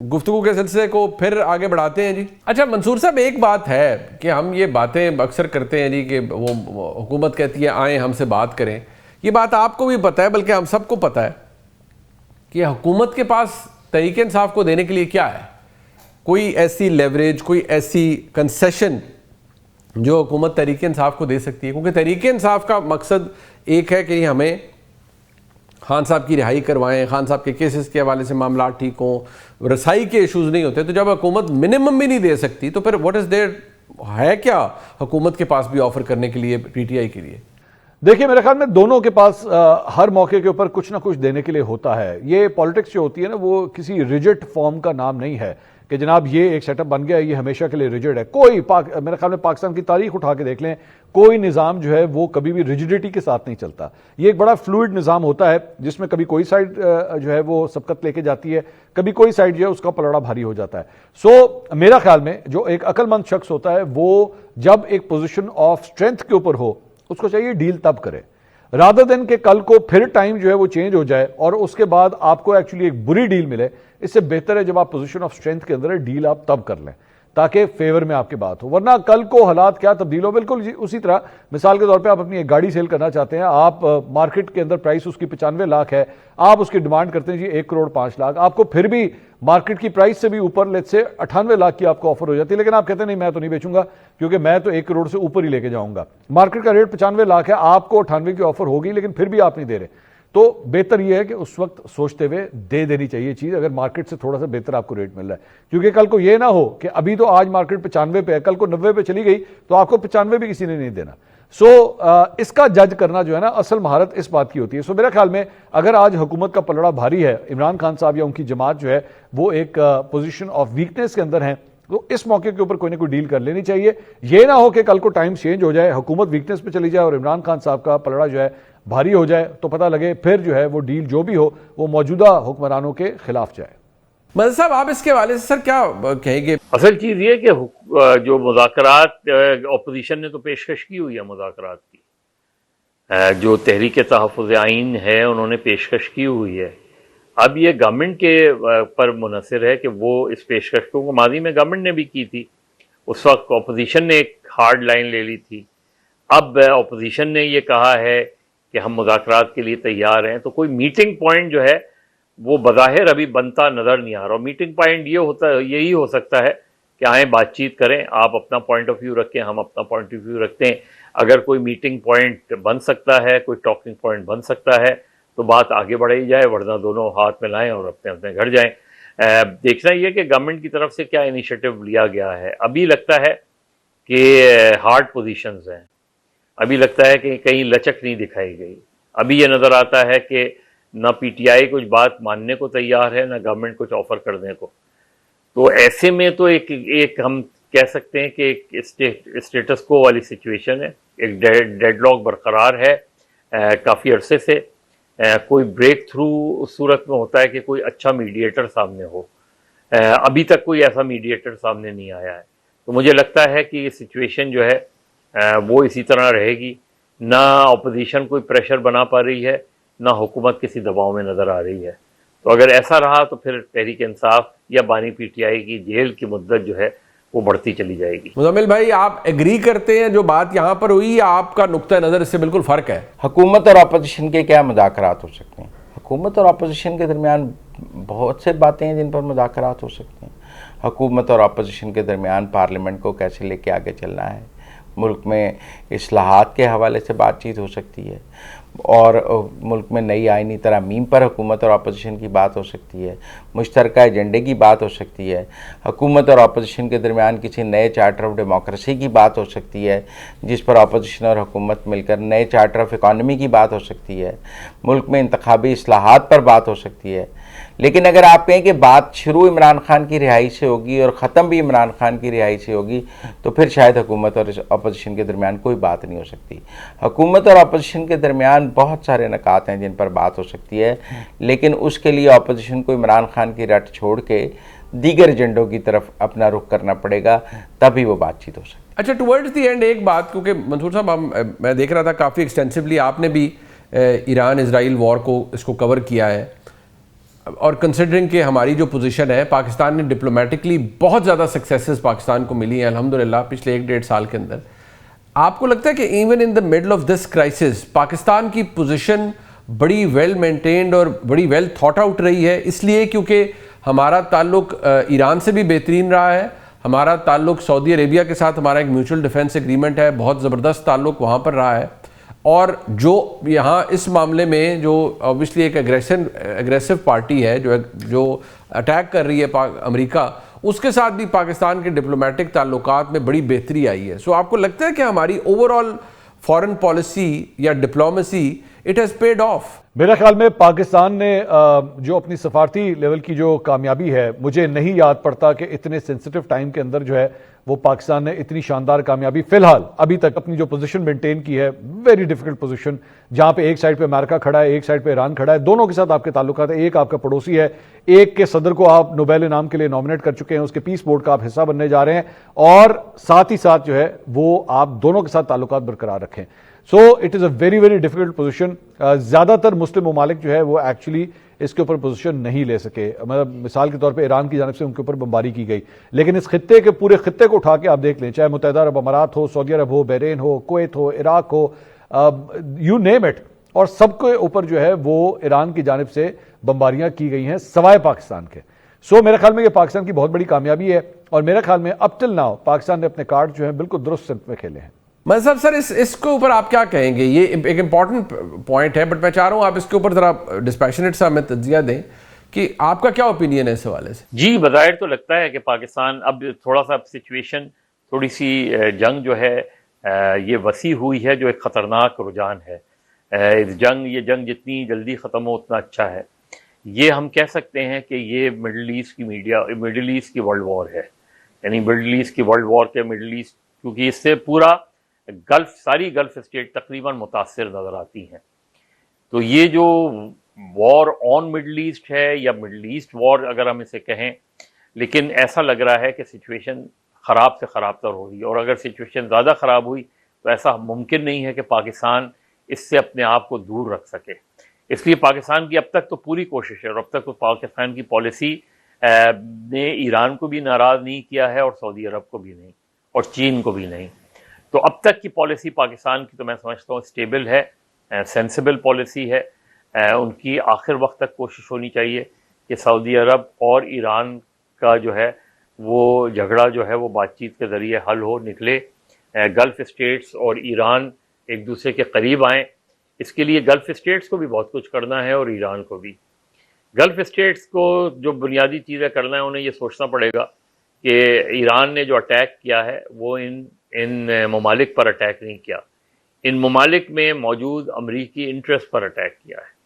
گفتگو کے سلسلے کو پھر آگے بڑھاتے ہیں جی. اچھا منصور صاحب، ایک بات ہے کہ ہم یہ باتیں اکثر کرتے ہیں جی کہ وہ حکومت کہتی ہے آئیں ہم سے بات کریں. یہ بات آپ کو بھی پتہ ہے، بلکہ ہم سب کو پتہ ہے کہ حکومت کے پاس تحریک انصاف کو دینے کے لیے کیا ہے. کوئی ایسی لیوریج، کوئی ایسی کنسیشن جو حکومت تحریک انصاف کو دے سکتی ہے، کیونکہ تحریک انصاف کا مقصد ایک ہے کہ ہمیں خان صاحب کی رہائی کروائیں، خان صاحب کے کیسز کے حوالے سے معاملات ٹھیک ہوں، رسائی کے ایشوز نہیں ہوتے. تو جب حکومت منیمم بھی نہیں دے سکتی تو پھر واٹ از دیر ہے کیا حکومت کے پاس بھی آفر کرنے کے لیے پی ٹی آئی کے لیے؟ دیکھیے میرے خیال میں دونوں کے پاس ہر موقع کے اوپر کچھ نہ کچھ دینے کے لیے ہوتا ہے. یہ پالیٹکس جو ہوتی ہے نا، وہ کسی ریجڈ فارم کا نام نہیں ہے کہ جناب یہ ایک سیٹ اپ بن گیا، یہ ہمیشہ کے لیے ریجڈ ہے. کوئی میرے خیال میں پاکستان کی تاریخ اٹھا کے دیکھ لیں، کوئی نظام جو ہے وہ کبھی بھی ریجڈیٹی کے ساتھ نہیں چلتا. یہ ایک بڑا فلوئڈ نظام ہوتا ہے جس میں کبھی کوئی سائڈ جو ہے وہ سبقت لے کے جاتی ہے، کبھی کوئی سائڈ جو ہے اس کا پلڑا بھاری ہو جاتا ہے. سو میرا خیال میں جو ایک عقل مند شخص ہوتا ہے وہ جب ایک پوزیشن آف اسٹرینتھ کے اوپر ہو، اس کو چاہیے ڈیل تب کرے، رادر دین کہ کل کو پھر ٹائم جو ہے وہ چینج ہو جائے اور اس کے بعد آپ کو ایکچولی ایک بری ڈیل ملے. اس سے بہتر ہے جب آپ پوزیشن آف اسٹرینتھ کے اندر ہے، ڈیل آپ تب کر لیں تاکہ فیور میں آپ کی بات ہو، ورنہ کل کو حالات کیا تبدیل ہو. بالکل اسی طرح مثال کے طور پہ آپ اپنی ایک گاڑی سیل کرنا چاہتے ہیں، آپ مارکیٹ کے اندر پرائس اس کی 95 لاکھ ہے، آپ اس کی ڈیمانڈ کرتے ہیں جی 1 کروڑ 5 لاکھ، آپ کو پھر بھی مارکیٹ کی پرائس سے بھی اوپر لیٹ سے 98 لاکھ کی آپ کو آفر ہو جاتی ہے، لیکن آپ کہتے ہیں نہیں میں تو نہیں بیچوں گا کیونکہ میں تو 1 کروڑ سے اوپر ہی لے کے جاؤں گا. مارکیٹ کا ریٹ 95 لاکھ ہے، آپ کو 98 کی آفر ہوگی لیکن پھر بھی آپ نہیں دے رہے. تو بہتر یہ ہے کہ اس وقت سوچتے ہوئے دے دینی چاہیے چیز، اگر مارکیٹ سے تھوڑا سا بہتر آپ کو ریٹ مل رہا ہے. کیونکہ کل کو یہ نہ ہو کہ ابھی تو آج مارکیٹ 95 پہ ہے، کل کو 90 پہ چلی گئی تو آپ کو 95 بھی کسی نے نہیں دینا. سو اس کا جج کرنا جو ہے نا، اصل مہارت اس بات کی ہوتی ہے. سو میرے خیال میں اگر آج حکومت کا پلڑا بھاری ہے، عمران خان صاحب یا ان کی جماعت جو ہے وہ ایک پوزیشن آف ویکنیس کے اندر ہیں، تو اس موقع کے اوپر کوئی نہ کوئی ڈیل کر لینی چاہیے. یہ نہ ہو کہ کل کو ٹائم چینج ہو جائے، حکومت ویکنیس پہ چلی جائے اور عمران خان صاحب کا پلڑا جو ہے بھاری ہو جائے تو پتہ لگے پھر جو ہے وہ ڈیل جو بھی ہو وہ موجودہ حکمرانوں کے خلاف جائے. مدد صاحب آپ اس کے حوالے سے سر کیا کہیں گے؟ اصل چیز یہ کہ جو مذاکرات اپوزیشن نے تو پیشکش کی ہوئی ہے، مذاکرات کی جو تحریک تحفظ آئین ہے انہوں نے پیشکش کی ہوئی ہے. اب یہ گورنمنٹ کے پر منحصر ہے کہ وہ اس پیشکش کو ماضی میں گورنمنٹ نے بھی کی تھی، اس وقت اپوزیشن نے ایک ہارڈ لائن لے لی تھی. اب اپوزیشن نے یہ کہا ہے کہ ہم مذاکرات کے لیے تیار ہیں، تو کوئی میٹنگ پوائنٹ جو ہے وہ بظاہر ابھی بنتا نظر نہیں آ رہا. اور میٹنگ پوائنٹ یہی ہو سکتا ہے کہ آئیں بات چیت کریں، آپ اپنا پوائنٹ آف ویو رکھیں، ہم اپنا پوائنٹ آف ویو رکھتے ہیں. اگر کوئی میٹنگ پوائنٹ بن سکتا ہے، کوئی ٹاکنگ پوائنٹ بن سکتا ہے تو بات آگے بڑھائی جائے، ورنہ دونوں ہاتھ میں لائیں اور اپنے اپنے گھر جائیں. دیکھنا یہ کہ گورنمنٹ کی طرف سے کیا انیشیٹو لیا گیا ہے. ابھی لگتا ہے کہ ہارڈ پوزیشنز ہیں، ابھی لگتا ہے کہ کہیں لچک نہیں دکھائی گئی. ابھی یہ نظر آتا ہے کہ نہ پی ٹی آئی کچھ بات ماننے کو تیار ہے، نہ گورنمنٹ کچھ آفر کرنے کو. تو ایسے میں تو ایک ہم کہہ سکتے ہیں کہ ایک اسٹیٹس کو والی سچویشن ہے، ایک ڈیڈ لاک برقرار ہے کافی عرصے سے. کوئی بریک تھرو اس صورت میں ہوتا ہے کہ کوئی اچھا میڈیٹر سامنے ہو. ابھی تک کوئی ایسا میڈیٹر سامنے نہیں آیا ہے. تو مجھے لگتا ہے کہ یہ سچویشن جو ہے وہ اسی طرح رہے گی. نہ اپوزیشن کوئی پریشر بنا پا رہی ہے، نہ حکومت کسی دباؤ میں نظر آ رہی ہے. تو اگر ایسا رہا تو پھر تحریک انصاف یا بانی پی ٹی آئی کی جیل کی مدت جو ہے وہ بڑھتی چلی جائے گی. مزمل بھائی آپ ایگری کرتے ہیں جو بات یہاں پر ہوئی، یا آپ کا نقطہ نظر اس سے بالکل فرق ہے؟ حکومت اور اپوزیشن کے کیا مذاکرات ہو سکتے ہیں؟ حکومت اور اپوزیشن کے درمیان بہت سے باتیں ہیں جن پر مذاکرات ہو سکتے ہیں. حکومت اور اپوزیشن کے درمیان پارلیمنٹ کو کیسے لے کے آگے چلنا ہے، ملک میں اصلاحات کے حوالے سے بات چیت ہو سکتی ہے، اور ملک میں نئی آئینی ترامیم پر حکومت اور اپوزیشن کی بات ہو سکتی ہے، مشترکہ ایجنڈے کی بات ہو سکتی ہے. حکومت اور اپوزیشن کے درمیان کسی نئے چارٹر آف ڈیموکریسی کی بات ہو سکتی ہے جس پر اپوزیشن اور حکومت مل کر نئے چارٹر آف اکانومی کی بات ہو سکتی ہے. ملک میں انتخابی اصلاحات پر بات ہو سکتی ہے. لیکن اگر آپ کہیں کہ بات شروع عمران خان کی رہائی سے ہوگی اور ختم بھی عمران خان کی رہائی سے ہوگی تو پھر شاید حکومت اور اپوزیشن کے درمیان کوئی بات نہیں ہو سکتی. حکومت اور اپوزیشن کے درمیان بہت سارے نکات ہیں جن پر بات ہو سکتی ہے، لیکن اس کے لیے اپوزیشن کو عمران خان کی رٹ چھوڑ کے دیگر ایجنڈوں کی طرف اپنا رخ کرنا پڑے گا، تبھی وہ بات چیت ہو سکتی ہے. اچھا ٹورڈز دی اینڈ ایک بات، کیونکہ منصور صاحب میں دیکھ رہا تھا کافی ایکسٹینسولی آپ نے بھی ایران اسرائیل وار کو اس کو کور کیا ہے. اور کنسیڈرنگ کہ ہماری جو پوزیشن ہے پاکستان نے ڈپلومیٹکلی بہت زیادہ سکسیسز پاکستان کو ملی ہیں الحمدللہ پچھلے 1-1.5 سال کے اندر, آپ کو لگتا ہے کہ even in the middle of this crisis Pakistan کی پوزیشن بڑی ویل مینٹینڈ اور بڑی ویل تھاٹ آؤٹ رہی ہے, اس لیے کیونکہ ہمارا تعلق ایران سے بھی بہترین رہا ہے, ہمارا تعلق سعودی عربیہ کے ساتھ ہمارا ایک میوچل ڈیفنس ایگریمنٹ ہے, بہت زبردست تعلق وہاں پر رہا ہے, اور جو یہاں اس معاملے میں جو اوبویسلی ایک اگریسو پارٹی ہے جو اٹیک کر رہی ہے امریکہ, اس کے ساتھ بھی پاکستان کے ڈپلومیٹک تعلقات میں بڑی بہتری آئی ہے. سو آپ کو لگتا ہے کہ ہماری اوور آل فارن پالیسی یا diplomacy it has paid off? میرا خیال میں پاکستان نے جو اپنی سفارتی لیول کی جو کامیابی ہے, مجھے نہیں یاد پڑتا کہ اتنے سینسٹیو ٹائم کے اندر جو ہے وہ پاکستان نے اتنی شاندار کامیابی فی الحال ابھی تک اپنی جو پوزیشن مینٹین کی ہے, ویری ڈیفیکلٹ پوزیشن, جہاں پہ ایک سائڈ پہ امریکہ کھڑا ہے, ایک سائڈ پہ ایران کھڑا ہے, دونوں کے ساتھ آپ کے تعلقات ہیں, ایک آپ کا پڑوسی ہے, ایک کے صدر کو آپ نوبیل انعام کے لیے نامنیٹ کر چکے ہیں, اس کے پیس بورڈ کا آپ حصہ بننے جا رہے ہیں, اور ساتھ ہی ساتھ جو ہے وہ آپ دونوں کے ساتھ تعلقات برقرار رکھیں. So it is a very very difficult position. زیادہ تر مسلم ممالک جو ہے وہ ایکچولی اس کے اوپر پوزیشن نہیں لے سکے. مطلب مثال کے طور پہ ایران کی جانب سے ان کے اوپر بمباری کی گئی, لیکن اس خطے کے پورے خطے کو اٹھا کے آپ دیکھ لیں, چاہے متحدہ عرب امارات ہو, سعودی عرب ہو, بحرین ہو, کویت ہو, عراق ہو, یو نیم اٹ, اور سب کے اوپر جو ہے وہ ایران کی جانب سے بمباریاں کی گئی ہیں سوائے پاکستان کے. سو میرے خیال میں یہ پاکستان کی بہت بڑی کامیابی ہے, اور میرے خیال میں اب ٹل ناؤ پاکستان نے اپنے کارڈ جو ہیں بالکل درست سمت میں کھیلے ہیں. مذہب سر اس کے اوپر آپ کیا کہیں گے؟ یہ ایک امپورٹنٹ پوائنٹ ہے, بٹ میں چاہ رہا ہوں آپ اس کے اوپر ذرا ڈسپیشنیٹ سا ہمیں تجزیہ دیں کہ آپ کا کیا اوپینین ہے اس حوالے سے. جی, بظاہر تو لگتا ہے کہ پاکستان اب تھوڑا سا سچویشن, تھوڑی سی جنگ جو ہے یہ وسیع ہوئی ہے, جو ایک خطرناک رجحان ہے. یہ جنگ جتنی جلدی ختم ہو اتنا اچھا ہے. یہ ہم کہہ سکتے ہیں کہ یہ مڈل ایسٹ کی ورلڈ وار ہے, یعنی مڈل ایسٹ کی ورلڈ وار کے مڈل ایسٹ, کیونکہ اس سے پورا ساری گلف اسٹیٹ تقریباً متاثر نظر آتی ہیں. تو یہ جو وار آن مڈل ایسٹ ہے, یا مڈل ایسٹ وار اگر ہم اسے کہیں, لیکن ایسا لگ رہا ہے کہ سچویشن خراب سے خراب تر ہو رہی ہے, اور اگر سچویشن زیادہ خراب ہوئی تو ایسا ممکن نہیں ہے کہ پاکستان اس سے اپنے آپ کو دور رکھ سکے. اس لیے پاکستان کی اب تک تو پوری کوشش ہے, اور اب تک تو پاکستان کی پالیسی نے ایران کو بھی ناراض نہیں کیا ہے, اور سعودی عرب کو بھی نہیں, اور چین کو بھی نہیں. تو اب تک کی پالیسی پاکستان کی تو میں سمجھتا ہوں اسٹیبل ہے, سینسیبل پالیسی ہے. ان کی آخر وقت تک کوشش ہونی چاہیے کہ سعودی عرب اور ایران کا جو ہے وہ جھگڑا جو ہے وہ بات چیت کے ذریعے حل ہو نکلے, گلف اسٹیٹس اور ایران ایک دوسرے کے قریب آئیں. اس کے لیے گلف اسٹیٹس کو بھی بہت کچھ کرنا ہے, اور ایران کو بھی. گلف اسٹیٹس کو جو بنیادی چیزیں کرنا ہے, انہیں یہ سوچنا پڑے گا کہ ایران نے جو اٹیک کیا ہے وہ ان ممالک پر اٹیک نہیں کیا, ان ممالک میں موجود امریکی انٹرسٹ پر اٹیک کیا ہے.